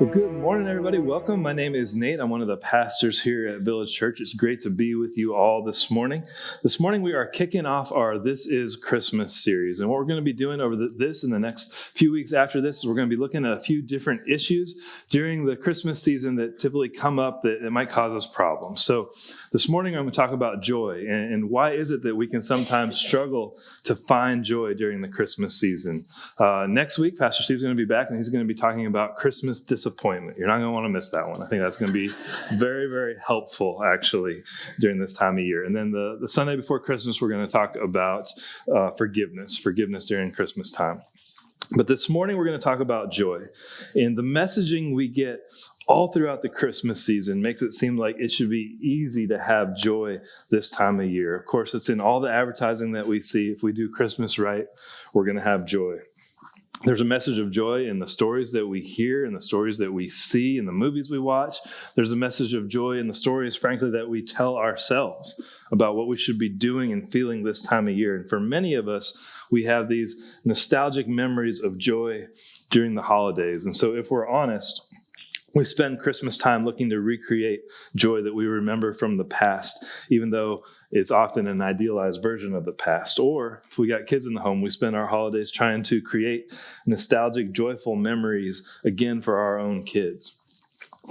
Well, good morning, everybody. Welcome. My name is Nate. I'm one of the pastors here at Village Church. It's great to be with you all this morning. This morning, we are kicking off our This Is Christmas series. And what we're going to be doing over this and the next few weeks after this is we're going to be looking at a few different issues during the Christmas season that typically come up that might cause us problems. So this morning, I'm going to talk about joy and why is it that we can sometimes struggle to find joy during the Christmas season. Next week, Pastor Steve's going to be back and he's going to be talking about Christmas disappointment. You're not going to want to miss that one. I think that's going to be very, very helpful, actually, during this time of year. And then the Sunday before Christmas, we're going to talk about forgiveness during Christmas time. But this morning, we're going to talk about joy. And the messaging we get all throughout the Christmas season makes it seem like it should be easy to have joy this time of year. Of course, it's in all the advertising that we see. If we do Christmas right, we're going to have joy. There's a message of joy in the stories that we hear, in the stories that we see, in the movies we watch. There's a message of joy in the stories, frankly, that we tell ourselves about what we should be doing and feeling this time of year. And for many of us, we have these nostalgic memories of joy during the holidays. And so if we're honest, we spend Christmas time looking to recreate joy that we remember from the past, even though it's often an idealized version of the past. Or if we got kids in the home, we spend our holidays trying to create nostalgic, joyful memories again for our own kids.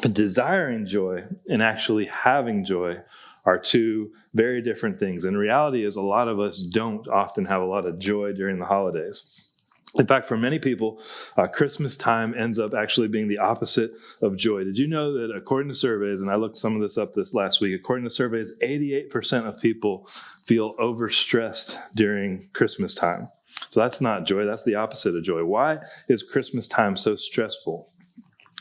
But desiring joy and actually having joy are two very different things. And the reality is a lot of us don't often have a lot of joy during the holidays. In fact, for many people, Christmas time ends up actually being the opposite of joy. Did you know that according to surveys, and I looked some of this up this last week, according to surveys, 88% of people feel overstressed during Christmas time. So that's not joy. That's the opposite of joy. Why is Christmas time so stressful?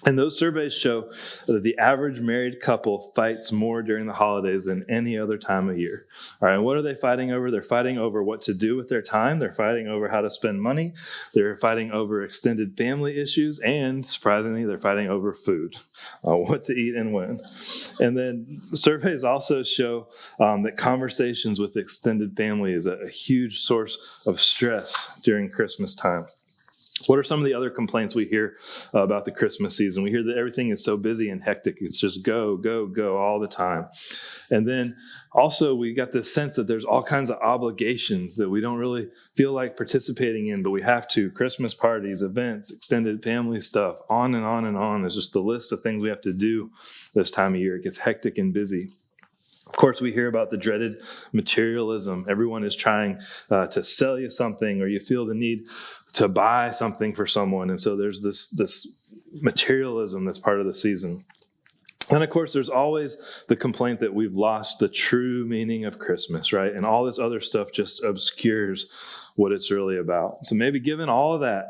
And those surveys show that the average married couple fights more during the holidays than any other time of year. All right, what are they fighting over? They're fighting over what to do with their time. They're fighting over how to spend money. They're fighting over extended family issues. And surprisingly, they're fighting over food, what to eat and when. And then surveys also show that conversations with extended family is a huge source of stress during Christmas time. What are some of the other complaints we hear about the Christmas season? We hear that everything is so busy and hectic. It's just go, go, go all the time. And then also we got this sense that there's all kinds of obligations that we don't really feel like participating in, but we have to. Christmas parties, events, extended family stuff, on and on and on. There's just the list of things we have to do this time of year. It gets hectic and busy. Of course, we hear about the dreaded materialism. Everyone is trying to sell you something, or you feel the need to buy something for someone. And so there's this materialism that's part of the season. And of course, there's always the complaint that we've lost the true meaning of Christmas, right? And all this other stuff just obscures what it's really about. So maybe given all of that,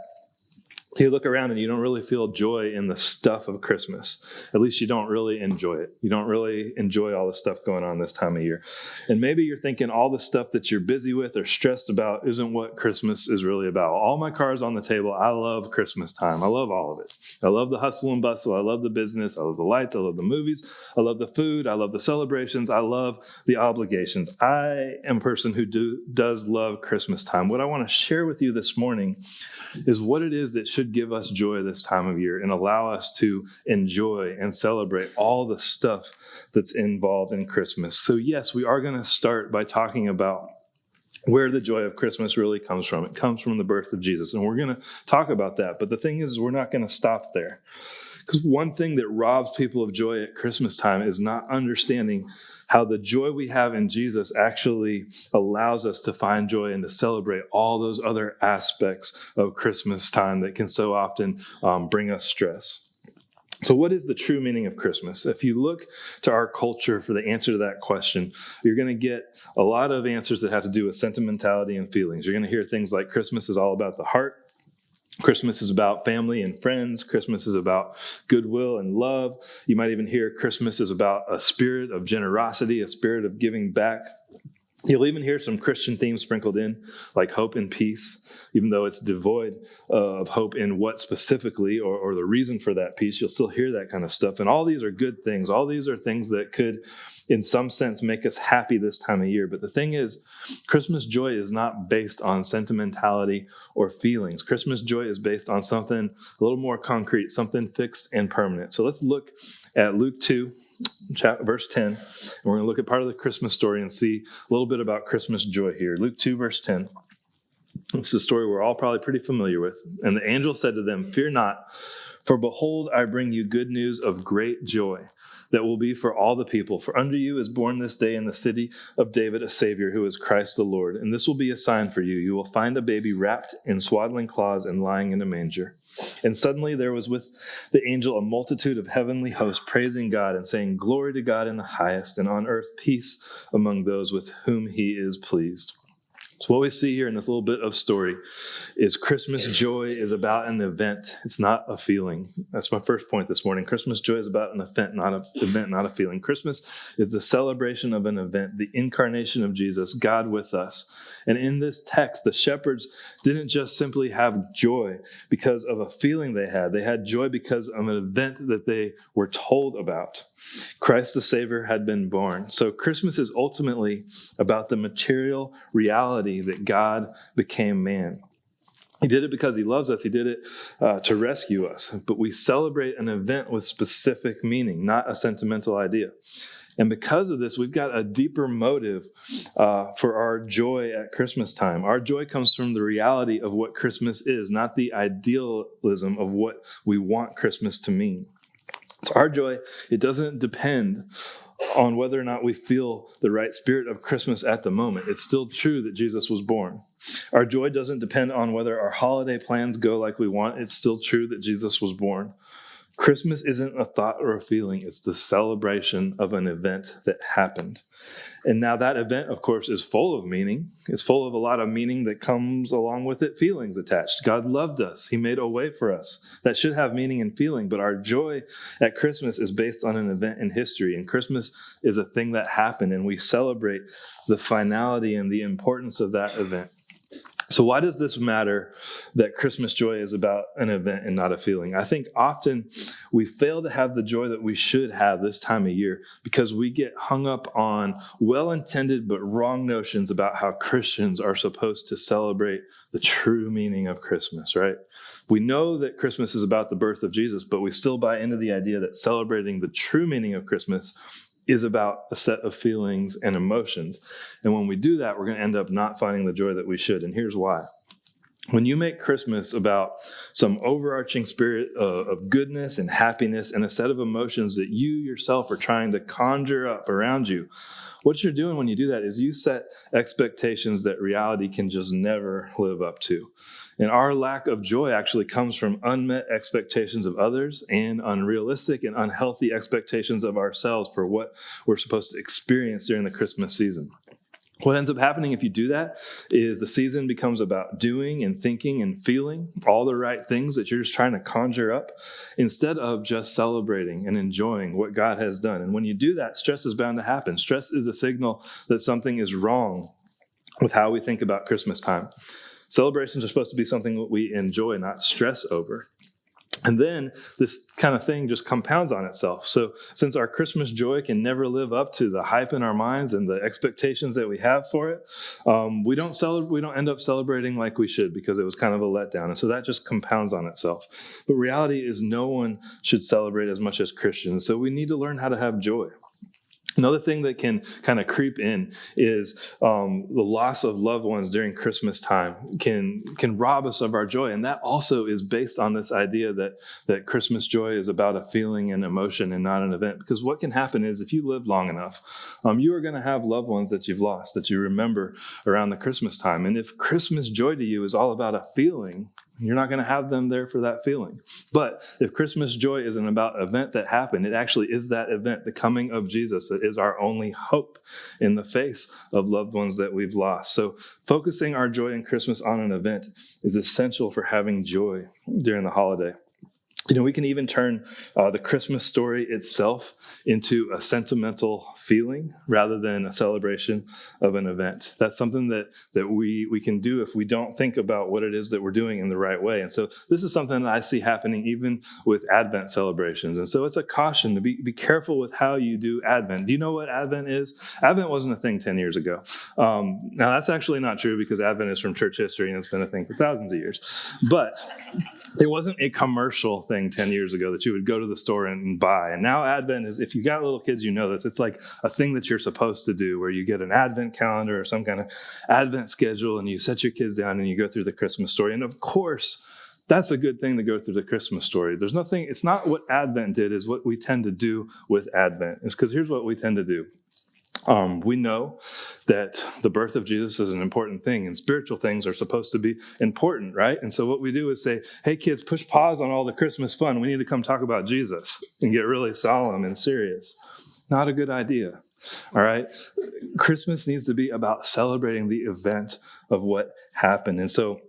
you look around and you don't really feel joy in the stuff of Christmas. At least you don't really enjoy it. You don't really enjoy all the stuff going on this time of year. And maybe you're thinking all the stuff that you're busy with or stressed about isn't what Christmas is really about. All my cards on the table. I love Christmas time. I love all of it. I love the hustle and bustle. I love the business. I love the lights. I love the movies. I love the food. I love the celebrations. I love the obligations. I am a person who does love Christmas time. What I want to share with you this morning is what it is that should give us joy this time of year and allow us to enjoy and celebrate all the stuff that's involved in Christmas. So yes, we are going to start by talking about where the joy of Christmas really comes from. It comes from the birth of Jesus, and we're going to talk about that. But the thing is, we're not going to stop there. Because one thing that robs people of joy at Christmas time is not understanding how the joy we have in Jesus actually allows us to find joy and to celebrate all those other aspects of Christmas time that can so often bring us stress. So what is the true meaning of Christmas? If you look to our culture for the answer to that question, you're going to get a lot of answers that have to do with sentimentality and feelings. You're going to hear things like Christmas is all about the heart. Christmas is about family and friends. Christmas is about goodwill and love. You might even hear Christmas is about a spirit of generosity, a spirit of giving back. You'll even hear some Christian themes sprinkled in, like hope and peace, even though it's devoid of hope in what specifically or the reason for that peace. You'll still hear that kind of stuff. And all these are good things. All these are things that could, in some sense, make us happy this time of year. But the thing is, Christmas joy is not based on sentimentality or feelings. Christmas joy is based on something a little more concrete, something fixed and permanent. So let's look at Luke 2. Verse 10, and we're going to look at part of the Christmas story and see a little bit about Christmas joy here. Luke 2, verse 10. It's a story we're all probably pretty familiar with. And the angel said to them, "Fear not, for behold, I bring you good news of great joy that will be for all the people. For unto you is born this day in the city of David a Savior, who is Christ the Lord. And this will be a sign for you. You will find a baby wrapped in swaddling cloths and lying in a manger." And suddenly there was with the angel a multitude of heavenly hosts praising God and saying, "Glory to God in the highest, and on earth peace among those with whom he is pleased." So what we see here in this little bit of story is Christmas joy is about an event. It's not a feeling. That's my first point this morning. Christmas joy is about an event, not a feeling. Christmas is the celebration of an event, the incarnation of Jesus, God with us. And in this text, the shepherds didn't just simply have joy because of a feeling they had. They had joy because of an event that they were told about. Christ the Savior had been born. So Christmas is ultimately about the material reality that God became man. He did it because he loves us. He did it to rescue us. But we celebrate an event with specific meaning, not a sentimental idea. And because of this, we've got a deeper motive for our joy at Christmas time. Our joy comes from the reality of what Christmas is, not the idealism of what we want Christmas to mean. So our joy, it doesn't depend on whether or not we feel the right spirit of Christmas at the moment. It's still true that Jesus was born. Our joy doesn't depend on whether our holiday plans go like we want. It's still true that Jesus was born. Christmas isn't a thought or a feeling. It's the celebration of an event that happened. And now that event, of course, is full of meaning. It's full of a lot of meaning that comes along with it, feelings attached. God loved us. He made a way for us. That should have meaning and feeling. But our joy at Christmas is based on an event in history. And Christmas is a thing that happened. And we celebrate the finality and the importance of that event. So why does this matter that Christmas joy is about an event and not a feeling? I think often we fail to have the joy that we should have this time of year because we get hung up on well-intended but wrong notions about how Christians are supposed to celebrate the true meaning of Christmas, right? We know that Christmas is about the birth of Jesus, but we still buy into the idea that celebrating the true meaning of Christmas is about a set of feelings and emotions. And when we do that, we're going to end up not finding the joy that we should. And here's why. When you make Christmas about some overarching spirit of goodness and happiness and a set of emotions that you yourself are trying to conjure up around you, what you're doing when you do that is you set expectations that reality can just never live up to. And our lack of joy actually comes from unmet expectations of others and unrealistic and unhealthy expectations of ourselves for what we're supposed to experience during the Christmas season. What ends up happening if you do that is the season becomes about doing and thinking and feeling all the right things that you're just trying to conjure up instead of just celebrating and enjoying what God has done. And when you do that, stress is bound to happen. Stress is a signal that something is wrong with how we think about Christmas time. Celebrations are supposed to be something that we enjoy, not stress over. And then this kind of thing just compounds on itself. So since our Christmas joy can never live up to the hype in our minds and the expectations that we have for it, we don't end up celebrating like we should because it was kind of a letdown. And so that just compounds on itself. But reality is no one should celebrate as much as Christians. So we need to learn how to have joy. Another thing that can kind of creep in is the loss of loved ones during Christmas time can rob us of our joy. And that also is based on this idea that Christmas joy is about a feeling and emotion and not an event. Because what can happen is if you live long enough, you are going to have loved ones that you've lost that you remember around the Christmas time. And if Christmas joy to you is all about a feeling, you're not going to have them there for that feeling. But if Christmas joy isn't about an event that happened, it actually is that event, the coming of Jesus, that is our only hope in the face of loved ones that we've lost. So focusing our joy in Christmas on an event is essential for having joy during the holiday. We can even turn the Christmas story itself into a sentimental feeling rather than a celebration of an event. That's something that we can do if we don't think about what it is that we're doing in the right way. And so this is something that I see happening even with Advent celebrations. And so it's a caution to be careful with how you do Advent. Do you know what Advent is? Advent wasn't a thing 10 years ago. Now, that's actually not true because Advent is from church history and it's been a thing for thousands of years. But it wasn't a commercial thing 10 years ago that you would go to the store and buy. And now Advent is, if you got little kids, you know this. It's like a thing that you're supposed to do where you get an Advent calendar or some kind of Advent schedule and you set your kids down and you go through the Christmas story. And of course, that's a good thing to go through the Christmas story. It's not what Advent did, is what we tend to do with Advent. It's because here's what we tend to do. We know that the birth of Jesus is an important thing, and spiritual things are supposed to be important, right? And so what we do is say, hey, kids, push pause on all the Christmas fun. We need to come talk about Jesus and get really solemn and serious. Not a good idea, all right? Christmas needs to be about celebrating the event of what happened. And so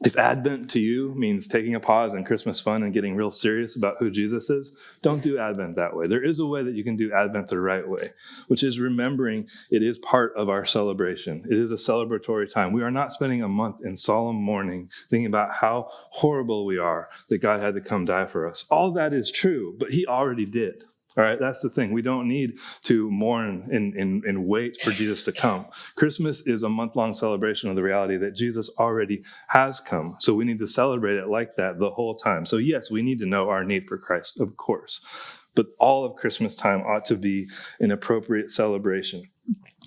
if Advent to you means taking a pause in Christmas fun and getting real serious about who Jesus is, don't do Advent that way. There is a way that you can do Advent the right way, which is remembering it is part of our celebration. It is a celebratory time. We are not spending a month in solemn mourning thinking about how horrible we are that God had to come die for us. All that is true, but he already did. All right, that's the thing. We don't need to mourn and wait for Jesus to come. Christmas is a month-long celebration of the reality that Jesus already has come. So we need to celebrate it like that the whole time. So yes, we need to know our need for Christ, of course. But all of Christmas time ought to be an appropriate celebration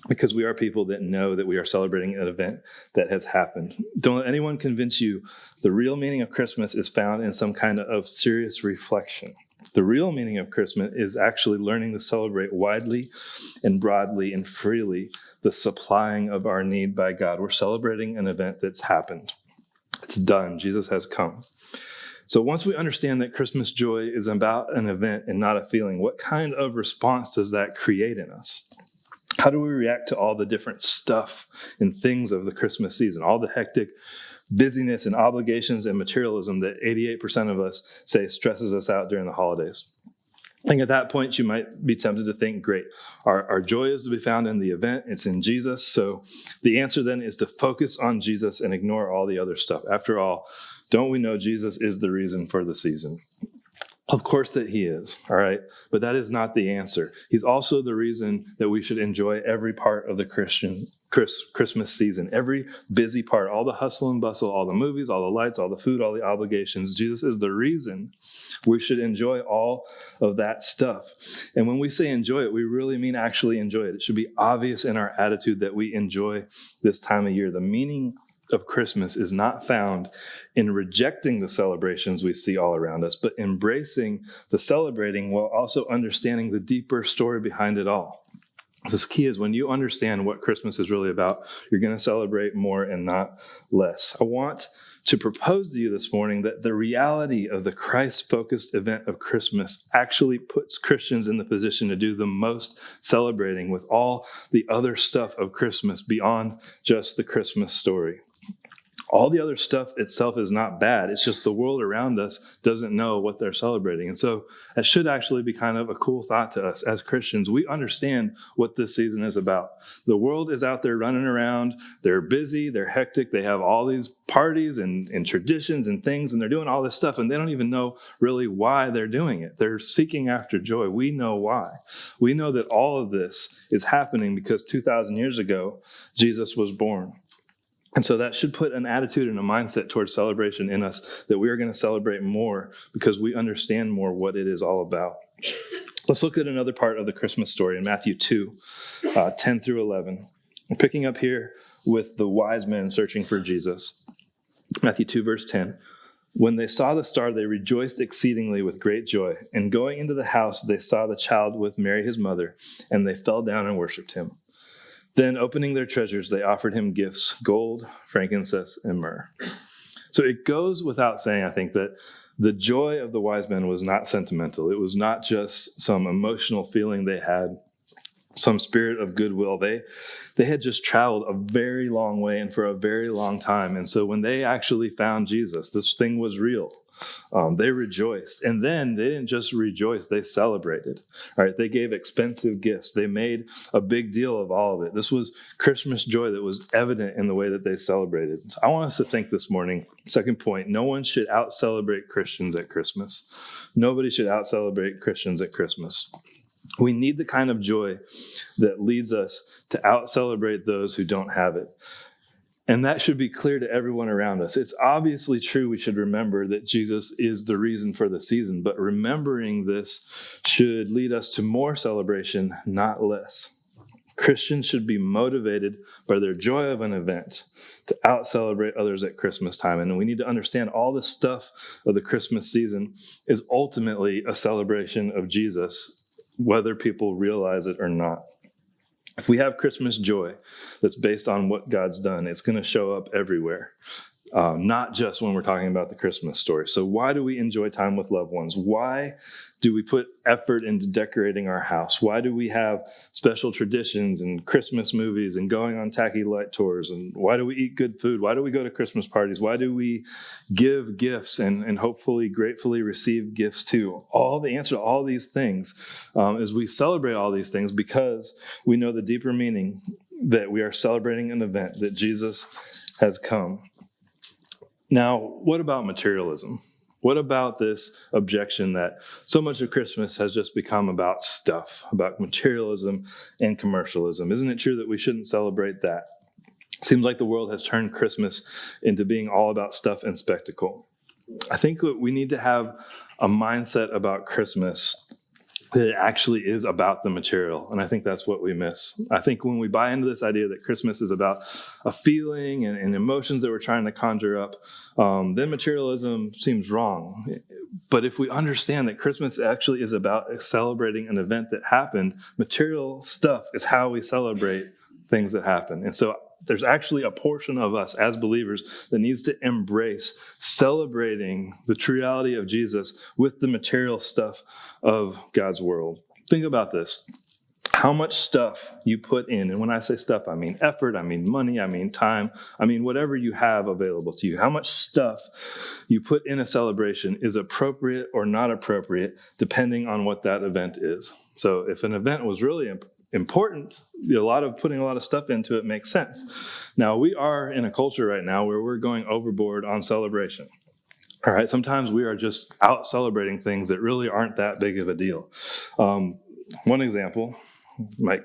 because we are people that know that we are celebrating an event that has happened. Don't let anyone convince you the real meaning of Christmas is found in some kind of serious reflection. The real meaning of Christmas is actually learning to celebrate widely and broadly and freely the supplying of our need by God. We're celebrating an event that's happened. It's done. Jesus has come. So once we understand that Christmas joy is about an event and not a feeling, what kind of response does that create in us? How do we react to all the different stuff and things of the Christmas season, all the hectic busyness and obligations and materialism that 88% of us say stresses us out during the holidays? I think at that point, you might be tempted to think, great, our joy is to be found in the event. It's in Jesus. So the answer then is to focus on Jesus and ignore all the other stuff. After all, don't we know Jesus is the reason for the season? Of course that he is, all right? But that is not the answer. He's also the reason that we should enjoy every part of the Christmas season, every busy part, all the hustle and bustle, all the movies, all the lights, all the food, all the obligations. Jesus is the reason we should enjoy all of that stuff. And when we say enjoy it, we really mean actually enjoy it. It should be obvious in our attitude that we enjoy this time of year. The meaning of Christmas is not found in rejecting the celebrations we see all around us, but embracing the celebrating while also understanding the deeper story behind it all. So the key is when you understand what Christmas is really about, you're going to celebrate more and not less. I want to propose to you this morning that the reality of the Christ-focused event of Christmas actually puts Christians in the position to do the most celebrating with all the other stuff of Christmas beyond just the Christmas story. All the other stuff itself is not bad. It's just the world around us doesn't know what they're celebrating. And so that should actually be kind of a cool thought to us as Christians. We understand what this season is about. The world is out there running around. They're busy. They're hectic. They have all these parties and traditions and things, and they're doing all this stuff, and they don't even know really why they're doing it. They're seeking after joy. We know why. We know that all of this is happening because 2,000 years ago, Jesus was born. And so that should put an attitude and a mindset towards celebration in us that we are going to celebrate more because we understand more what it is all about. Let's look at another part of the Christmas story in Matthew 2, 10 through 11. I'm picking up here with the wise men searching for Jesus. Matthew 2, verse 10. When they saw the star, they rejoiced exceedingly with great joy. And going into the house, they saw the child with Mary, his mother, and they fell down and worshipped him. Then, opening their treasures, they offered him gifts, gold, frankincense, and myrrh. So it goes without saying, I think, that the joy of the wise men was not sentimental. It was not just some emotional feeling they had. some spirit of goodwill. They had just traveled a very long way and for a very long time. And so when they actually found Jesus, this thing was real. They rejoiced. And then they didn't just rejoice, they celebrated. All right, they gave expensive gifts. They made a big deal of all of it. This was Christmas joy that was evident in the way that they celebrated. So I want us to think this morning, second point, no one should out-celebrate Christians at Christmas. Nobody should out-celebrate Christians at Christmas. We need the kind of joy that leads us to out-celebrate those who don't have it. And that should be clear to everyone around us. It's obviously true we should remember that Jesus is the reason for the season, but remembering this should lead us to more celebration, not less. Christians should be motivated by their joy of an event to out-celebrate others at Christmas time. And we need to understand all the stuff of the Christmas season is ultimately a celebration of Jesus, whether people realize it or not. If we have Christmas joy that's based on what God's done, it's going to show up everywhere, not just when we're talking about the Christmas story. So why do we enjoy time with loved ones? Why do we put effort into decorating our house? Why do we have special traditions and Christmas movies and going on tacky light tours? And why do we eat good food? Why do we go to Christmas parties? Why do we give gifts and hopefully gratefully receive gifts too? All the answer to all these things is we celebrate all these things because we know the deeper meaning that we are celebrating an event, that Jesus has come. Now, what about materialism? What about this objection that so much of Christmas has just become about stuff, about materialism and commercialism? Isn't it true that we shouldn't celebrate that? It seems like the world has turned Christmas into being all about stuff and spectacle. I think we need to have a mindset about Christmas that it actually is about the material. And I think that's what we miss. I think when we buy into this idea that Christmas is about a feeling and emotions that we're trying to conjure up, then materialism seems wrong. But if we understand that Christmas actually is about celebrating an event that happened, material stuff is how we celebrate things that happen. And so there's actually a portion of us as believers that needs to embrace celebrating the true reality of Jesus with the material stuff of God's world. Think about this. How much stuff you put in, and when I say stuff, I mean effort, I mean money, I mean time, I mean whatever you have available to you. How much stuff you put in a celebration is appropriate or not appropriate depending on what that event is. So if an event was really important, putting a lot of stuff into it makes sense. Now, we are in a culture right now where we're going overboard on celebration. All right, sometimes we are just out celebrating things that really aren't that big of a deal. One example, might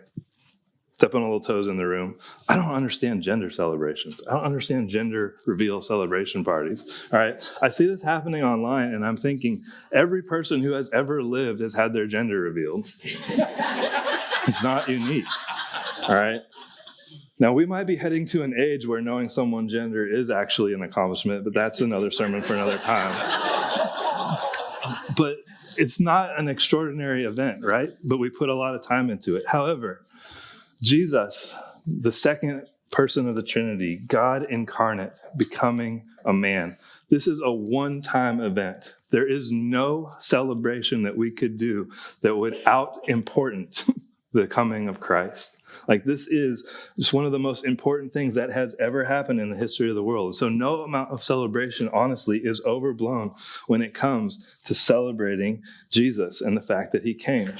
step on a little toes in the room. I don't understand gender celebrations. I don't understand gender reveal celebration parties. All right, I see this happening online, and I'm thinking every person who has ever lived has had their gender revealed. It's not unique, all right? Now, we might be heading to an age where knowing someone's gender is actually an accomplishment, but that's another sermon for another time. But it's not an extraordinary event, right? But we put a lot of time into it. However, Jesus, the second person of the Trinity, God incarnate, becoming a man, this is a one-time event. There is no celebration that we could do that would out-important the coming of Christ. Like, this is just one of the most important things that has ever happened in the history of the world. So no amount of celebration, honestly, is overblown when it comes to celebrating Jesus and the fact that he came.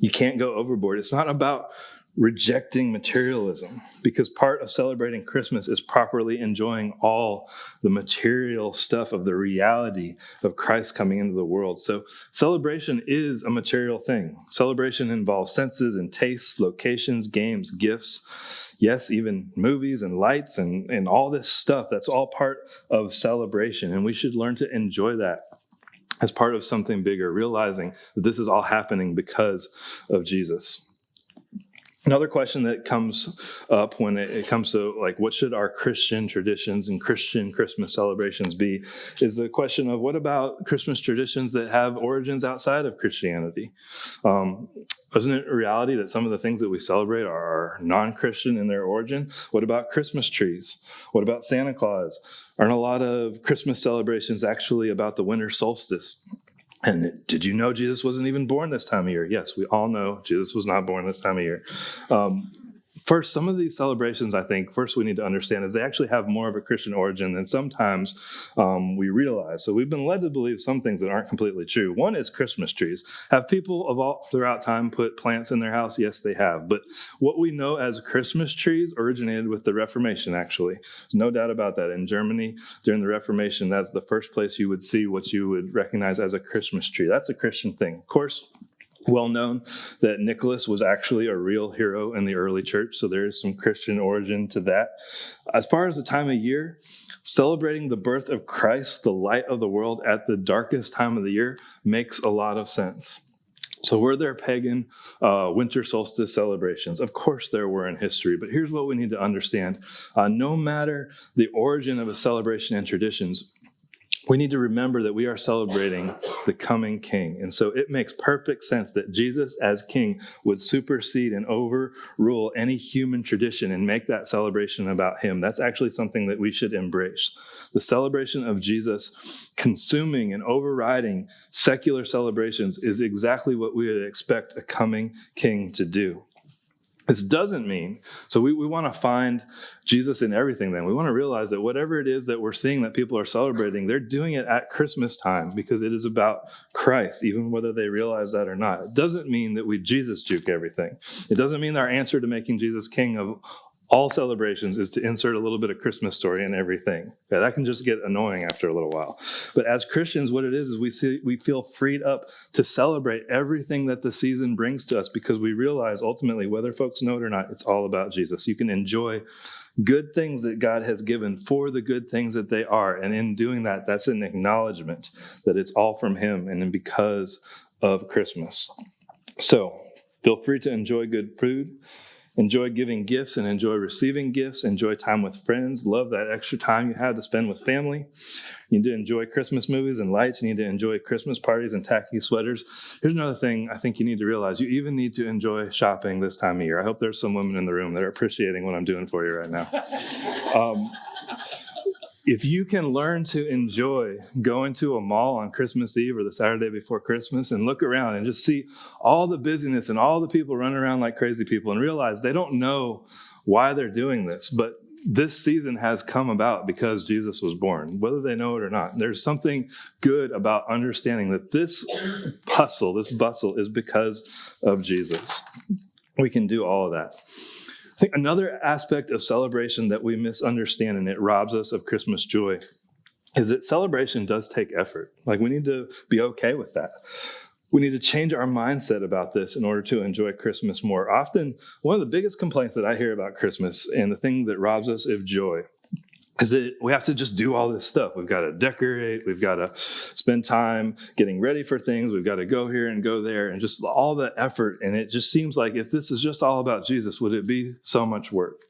You can't go overboard. It's not about rejecting materialism, because part of celebrating Christmas is properly enjoying all the material stuff of the reality of Christ coming into the world. So celebration is a material thing. Celebration involves senses and tastes, locations, games, gifts, yes, even movies and lights and all this stuff. That's all part of celebration, and we should learn to enjoy that as part of something bigger, realizing that this is all happening because of Jesus. Another question that comes up when it comes to, like, what should our Christian traditions and Christian Christmas celebrations be, is the question of what about Christmas traditions that have origins outside of Christianity? Isn't it a reality that some of the things that we celebrate are non-Christian in their origin? What about Christmas trees? What about Santa Claus? Aren't a lot of Christmas celebrations actually about the winter solstice? And did you know Jesus wasn't even born this time of year? Yes, we all know Jesus was not born this time of year. First, some of these celebrations, I think, first we need to understand is they actually have more of a Christian origin than sometimes we realize. So we've been led to believe some things that aren't completely true. One is Christmas trees. Have people of all throughout time put plants in their house? Yes, they have. But what we know as Christmas trees originated with the Reformation, actually. There's no doubt about that. In Germany, during the Reformation, that's the first place you would see what you would recognize as a Christmas tree. That's a Christian thing. Of course, well known that Nicholas was actually a real hero in the early church, so there is some Christian origin to that. As far as the time of year, celebrating the birth of Christ, the light of the world, at the darkest time of the year makes a lot of sense. So were there pagan winter solstice celebrations? Of course there were in history, but here's what we need to understand. No matter the origin of a celebration and traditions, we need to remember that we are celebrating the coming king. And so it makes perfect sense that Jesus as king would supersede and overrule any human tradition and make that celebration about him. That's actually something that we should embrace. The celebration of Jesus consuming and overriding secular celebrations is exactly what we would expect a coming king to do. This doesn't mean, so we want to find Jesus in everything then. We want to realize that whatever it is that we're seeing that people are celebrating, they're doing it at Christmas time because it is about Christ, even whether they realize that or not. It doesn't mean that we Jesus juke everything. It doesn't mean our answer to making Jesus king of all celebrations is to insert a little bit of Christmas story in everything. Yeah, that can just get annoying after a little while. But as Christians, what it is we feel freed up to celebrate everything that the season brings to us because we realize ultimately, whether folks know it or not, it's all about Jesus. You can enjoy good things that God has given for the good things that they are. And in doing that, that's an acknowledgement that it's all from him and because of Christmas. So feel free to enjoy good food. Enjoy giving gifts and enjoy receiving gifts. Enjoy time with friends. Love that extra time you have to spend with family. You need to enjoy Christmas movies and lights. You need to enjoy Christmas parties and tacky sweaters. Here's another thing I think you need to realize. You even need to enjoy shopping this time of year. I hope there's some women in the room that are appreciating what I'm doing for you right now. If you can learn to enjoy going to a mall on Christmas Eve or the Saturday before Christmas and look around and just see all the busyness and all the people running around like crazy people and realize they don't know why they're doing this, but this season has come about because Jesus was born, whether they know it or not. There's something good about understanding that this bustle is because of Jesus. We can do all of that. I think another aspect of celebration that we misunderstand and it robs us of Christmas joy is that celebration does take effort. Like we need to be okay with that. We need to change our mindset about this in order to enjoy Christmas more. Often, one of the biggest complaints that I hear about Christmas and the thing that robs us of joy is that we have to just do all this stuff. We've got to decorate. We've got to spend time getting ready for things. We've got to go here and go there and just all the effort. And it just seems like if this is just all about Jesus, would it be so much work?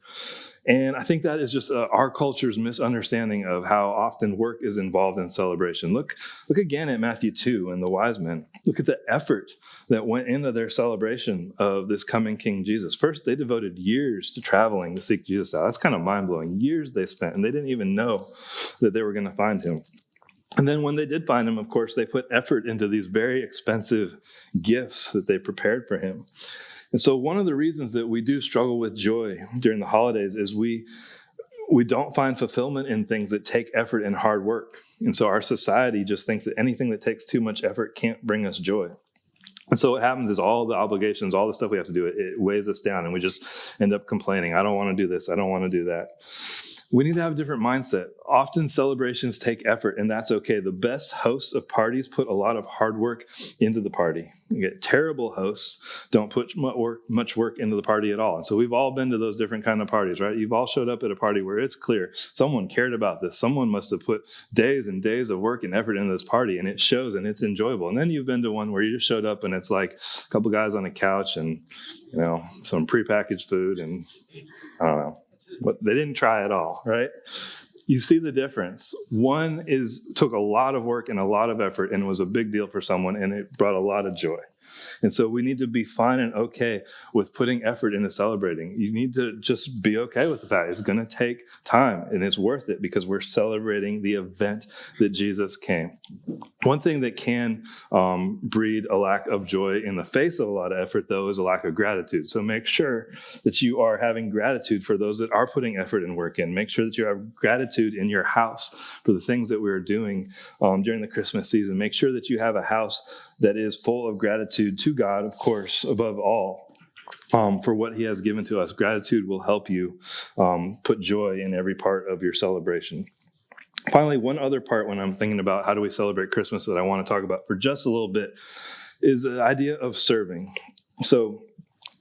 And I think that is just our culture's misunderstanding of how often work is involved in celebration. Look again at Matthew 2 and the wise men. Look at the effort that went into their celebration of this coming King Jesus. First, they devoted years to traveling to seek Jesus out. That's kind of mind-blowing. Years they spent, and they didn't even know that they were going to find him. And then when they did find him, of course, they put effort into these very expensive gifts that they prepared for him. And so one of the reasons that we do struggle with joy during the holidays is we don't find fulfillment in things that take effort and hard work. And so our society just thinks that anything that takes too much effort can't bring us joy. And so what happens is all the obligations, all the stuff we have to do, it weighs us down and we just end up complaining. I don't want to do this. I don't want to do that. We need to have a different mindset. Often celebrations take effort, and that's okay. The best hosts of parties put a lot of hard work into the party. You get terrible hosts don't put much work into the party at all. And so we've all been to those different kind of parties, right? You've all showed up at a party where it's clear someone cared about this. Someone must have put days and days of work and effort into this party, and it shows and it's enjoyable. And then you've been to one where you just showed up and it's like a couple guys on a couch and, some prepackaged food and I don't know. But they didn't try at all, right? You see the difference. One took a lot of work and a lot of effort and was a big deal for someone, and it brought a lot of joy. And so we need to be fine and okay with putting effort into celebrating. You need to just be okay with the fact it's going to take time, and it's worth it because we're celebrating the event that Jesus came. One thing that can breed a lack of joy in the face of a lot of effort, though, is a lack of gratitude. So make sure that you are having gratitude for those that are putting effort and work in. Make sure that you have gratitude in your house for the things that we're doing during the Christmas season. Make sure that you have a house that is full of gratitude to God, of course, above all, for what he has given to us. Gratitude will help you put joy in every part of your celebration. Finally, one other part when I'm thinking about how do we celebrate Christmas that I want to talk about for just a little bit is the idea of serving. So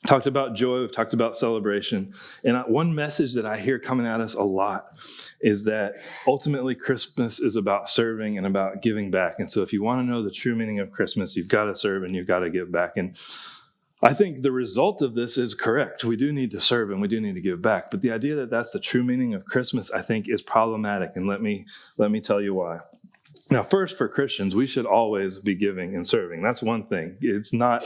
talked about joy, we've talked about celebration. And one message that I hear coming at us a lot is that ultimately Christmas is about serving and about giving back. And so if you want to know the true meaning of Christmas, you've got to serve and you've got to give back. And I think the result of this is correct. We do need to serve and we do need to give back. But the idea that that's the true meaning of Christmas, I think, is problematic. And let me tell you why. Now, first, for Christians, we should always be giving and serving. That's one thing. It's not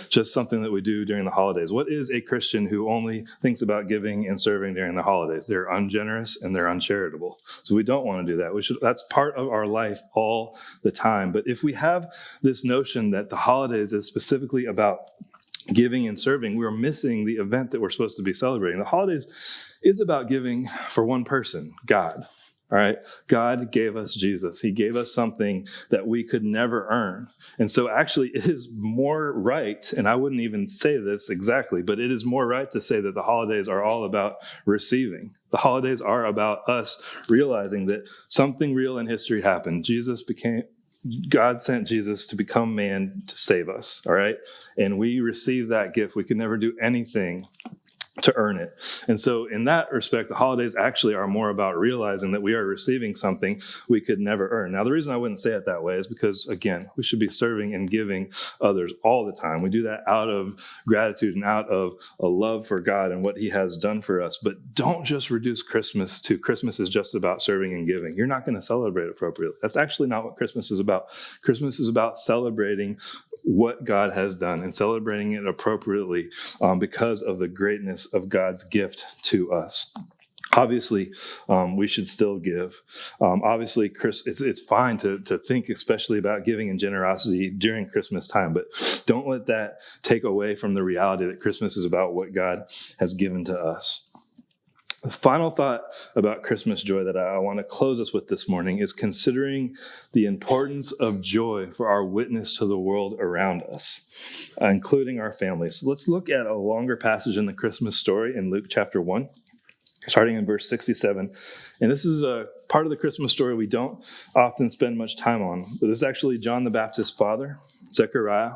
just something that we do during the holidays. What is a Christian who only thinks about giving and serving during the holidays? They're ungenerous and they're uncharitable. So we don't want to do that. That's part of our life all the time. But if we have this notion that the holidays is specifically about giving and serving, we're missing the event that we're supposed to be celebrating. The holidays is about giving for one person, God. All right. God gave us Jesus. He gave us something that we could never earn. And so actually it is more right, and I wouldn't even say this exactly, but it is more right to say that the holidays are all about receiving. The holidays are about us realizing that something real in history happened. God sent Jesus to become man to save us, all right? And we receive that gift. We could never do anything to earn it. And so in that respect, the holidays actually are more about realizing that we are receiving something we could never earn. Now, the reason I wouldn't say it that way is because, again, we should be serving and giving others all the time. We do that out of gratitude and out of a love for God and what he has done for us. But don't just reduce Christmas to Christmas is just about serving and giving. You're not going to celebrate appropriately. That's actually not what Christmas is about. Christmas is about celebrating what God has done and celebrating it appropriately because of the greatness of God's gift to us. Obviously, we should still give. Obviously, it's fine to think especially about giving and generosity during Christmas time, but don't let that take away from the reality that Christmas is about what God has given to us. The final thought about Christmas joy that I want to close us with this morning is considering the importance of joy for our witness to the world around us, including our families. So let's look at a longer passage in the Christmas story in Luke chapter 1. Starting in verse 67. And this is a part of the Christmas story we don't often spend much time on. But this is actually John the Baptist's father, Zechariah.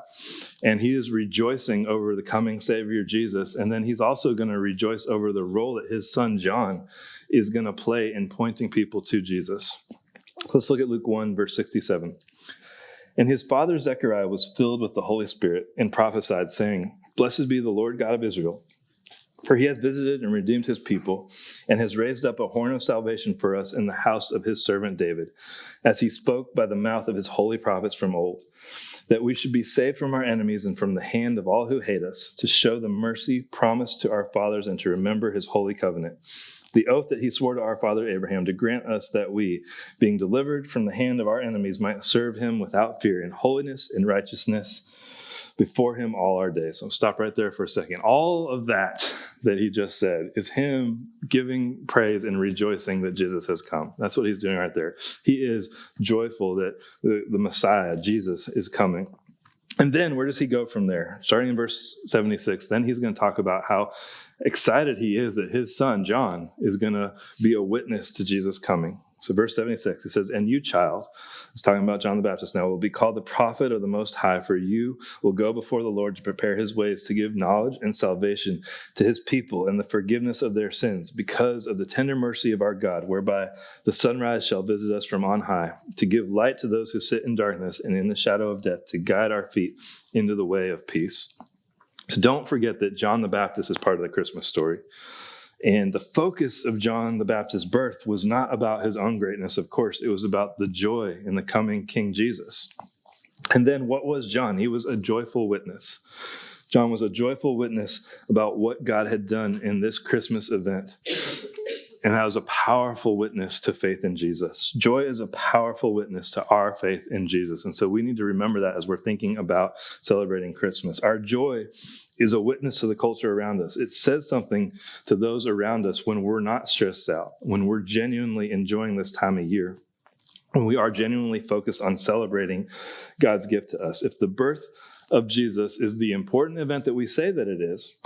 And he is rejoicing over the coming Savior, Jesus. And then he's also going to rejoice over the role that his son, John, is going to play in pointing people to Jesus. Let's look at Luke 1, verse 67. And his father, Zechariah, was filled with the Holy Spirit and prophesied, saying, Blessed be the Lord God of Israel, for he has visited and redeemed his people, and has raised up a horn of salvation for us in the house of his servant David, as he spoke by the mouth of his holy prophets from old, that we should be saved from our enemies and from the hand of all who hate us, to show the mercy promised to our fathers and to remember his holy covenant, the oath that he swore to our father Abraham, to grant us that we, being delivered from the hand of our enemies, might serve him without fear in holiness and righteousness before him all our days. So I'll stop right there for a second. All of that he just said is him giving praise and rejoicing that Jesus has come. That's what he's doing right there. He is joyful that the Messiah, Jesus, is coming. And then where does he go from there? Starting in verse 76, then he's going to talk about how excited he is that his son, John, is going to be a witness to Jesus coming. So verse 76, it says, And you, child, it's talking about John the Baptist now, will be called the prophet of the Most High, for you will go before the Lord to prepare his ways, to give knowledge and salvation to his people and the forgiveness of their sins, because of the tender mercy of our God, whereby the sunrise shall visit us from on high, to give light to those who sit in darkness and in the shadow of death, to guide our feet into the way of peace. So don't forget that John the Baptist is part of the Christmas story. And the focus of John the Baptist's birth was not about his own greatness, of course. It was about the joy in the coming King Jesus. And then what was John? He was a joyful witness. John was a joyful witness about what God had done in this Christmas event. And that was a powerful witness to faith in Jesus. Joy is a powerful witness to our faith in Jesus. And so we need to remember that as we're thinking about celebrating Christmas. Our joy is a witness to the culture around us. It says something to those around us when we're not stressed out, when we're genuinely enjoying this time of year, when we are genuinely focused on celebrating God's gift to us. If the birth of Jesus is the important event that we say that it is,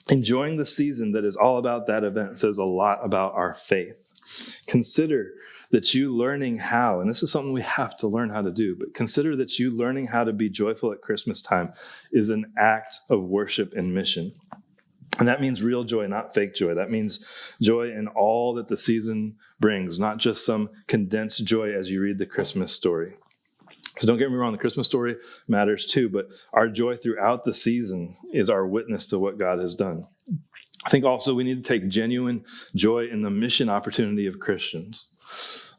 enjoying the season that is all about that event says a lot about our faith. Consider that you learning how, and this is something we have to learn how to do, but consider that you learning how to be joyful at Christmas time is an act of worship and mission. And that means real joy, not fake joy. That means joy in all that the season brings, not just some condensed joy as you read the Christmas story. So don't get me wrong, the Christmas story matters too, but our joy throughout the season is our witness to what God has done. I think also we need to take genuine joy in the mission opportunity of Christians.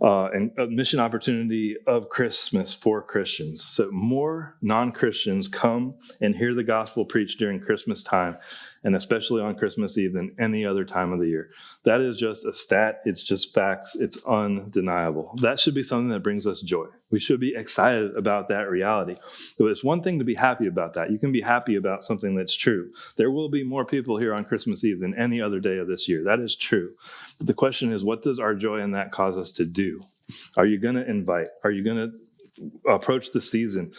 And a mission opportunity of Christmas for Christians. So more non-Christians come and hear the gospel preached during Christmas time, and especially on Christmas Eve than any other time of the year. That is just a stat. It's just facts. It's undeniable. That should be something that brings us joy. We should be excited about that reality. So it's one thing to be happy about that. You can be happy about something that's true. There will be more people here on Christmas Eve than any other day of this year. That is true. But the question is, what does our joy in that cause us to do? Are you going to invite? Are you going to approach the season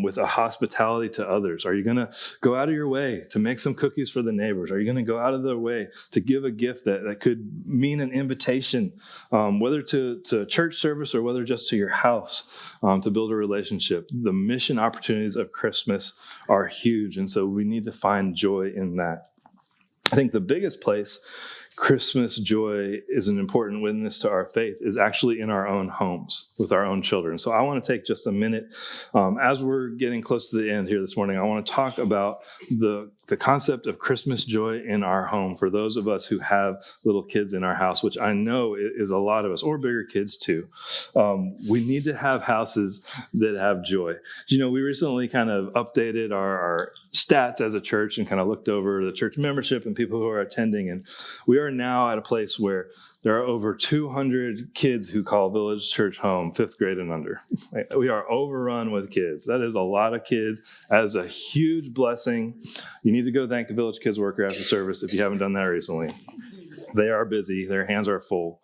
with a hospitality to others? Are you going to go out of your way to make some cookies for the neighbors? Are you going to go out of their way to give a gift that could mean an invitation, whether to church service or whether just to your house, to build a relationship? The mission opportunities of Christmas are huge, and so we need to find joy in that. I think the biggest place Christmas joy is an important witness to our faith is actually in our own homes with our own children. So I want to take just a minute as we're getting close to the end here this morning. I want to talk about the concept of Christmas joy in our home for those of us who have little kids in our house, which I know is a lot of us, or bigger kids too. We need to have houses that have joy. You know, we recently kind of updated our stats as a church and kind of looked over the church membership and people who are attending, and we are now at a place where there are over 200 kids who call Village Church home, 5th grade and under. We are overrun with kids. That is a lot of kids. That is a huge blessing. You need to go thank the Village Kids worker after service if you haven't done that recently. They are busy. Their hands are full.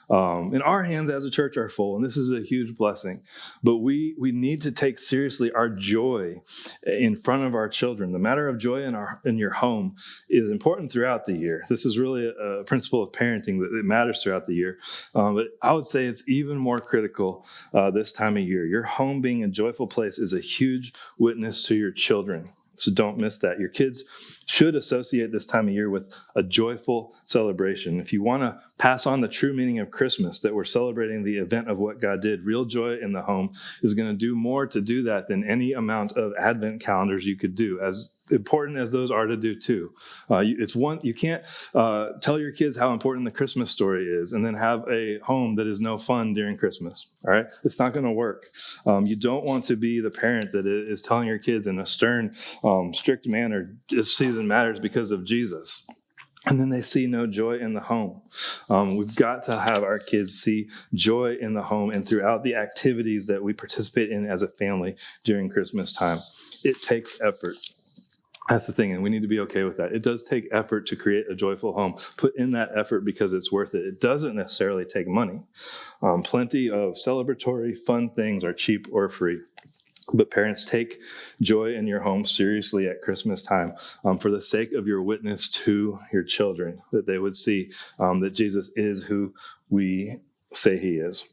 And our hands as a church are full, and this is a huge blessing. But we need to take seriously our joy in front of our children. The matter of joy in your home is important throughout the year. This is really a principle of parenting that it matters throughout the year. But I would say it's even more critical this time of year. Your home being a joyful place is a huge witness to your children. So don't miss that. Your kids should associate this time of year with a joyful celebration. If you want to pass on the true meaning of Christmas, that we're celebrating the event of what God did, real joy in the home is going to do more to do that than any amount of Advent calendars you could do, as important as those are to do too. You can't tell your kids how important the Christmas story is and then have a home that is no fun during Christmas. All right, it's not going to work. You don't want to be the parent that is telling your kids in a stern, strict manner, this season matters because of Jesus, and then they see no joy in the home. We've got to have our kids see joy in the home and throughout the activities that we participate in as a family during Christmas time. It takes effort. That's the thing, and we need to be okay with that. It does take effort to create a joyful home. Put in that effort because it's worth it. It doesn't necessarily take money. Plenty of celebratory, fun things are cheap or free. But parents, take joy in your home seriously at Christmas time for the sake of your witness to your children, that they would see that Jesus is who we say he is.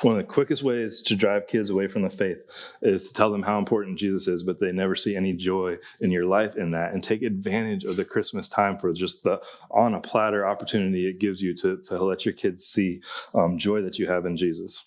One of the quickest ways to drive kids away from the faith is to tell them how important Jesus is, but they never see any joy in your life in that, and take advantage of the Christmas time for just the on a platter opportunity it gives you to let your kids see joy that you have in Jesus.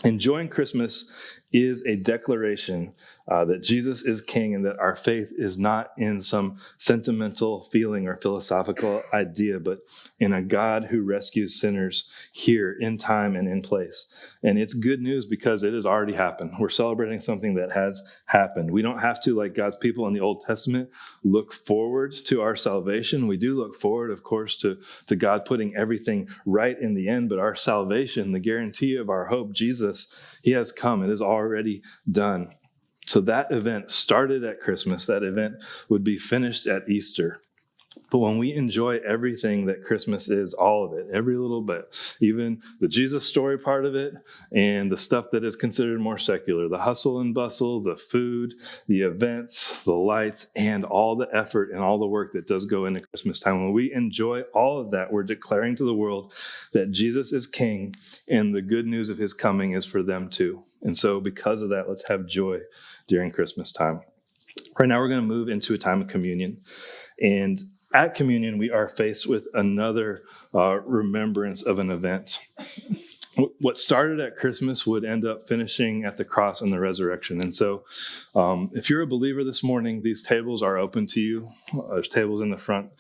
Enjoying Christmas is a declaration that Jesus is king and that our faith is not in some sentimental feeling or philosophical idea, but in a God who rescues sinners here in time and in place. And it's good news because it has already happened. We're celebrating something that has happened. We don't have to, like God's people in the Old Testament, look forward to our salvation. We do look forward, of course, to God putting everything right in the end, but our salvation, the guarantee of our hope, Jesus, he has come. It is already done. So that event started at Christmas. That event would be finished at Easter. But when we enjoy everything that Christmas is, all of it, every little bit, even the Jesus story part of it and the stuff that is considered more secular, the hustle and bustle, the food, the events, the lights, and all the effort and all the work that does go into Christmas time, when we enjoy all of that, we're declaring to the world that Jesus is king and the good news of his coming is for them too. And so because of that, let's have joy during Christmas time. Right now, we're going to move into a time of communion. And at communion, we are faced with another remembrance of an event. What started at Christmas would end up finishing at the cross and the resurrection. And so if you're a believer this morning, these tables are open to you. There's tables in the front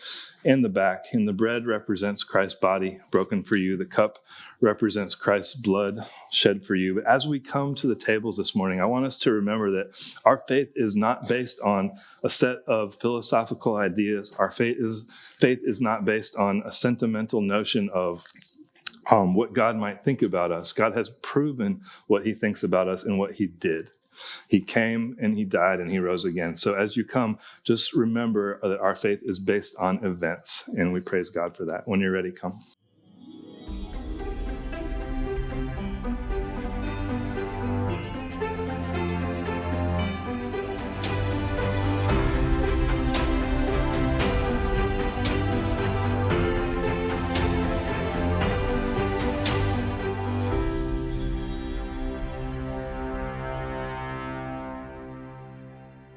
and the back. And the bread represents Christ's body broken for you. The cup represents Christ's blood shed for you. But as we come to the tables this morning, I want us to remember that our faith is not based on a set of philosophical ideas. Our faith is not based on a sentimental notion of what God might think about us. God has proven what he thinks about us and what he did. He came and he died and he rose again. So as you come, just remember that our faith is based on events, and we praise God for that. When you're ready, come.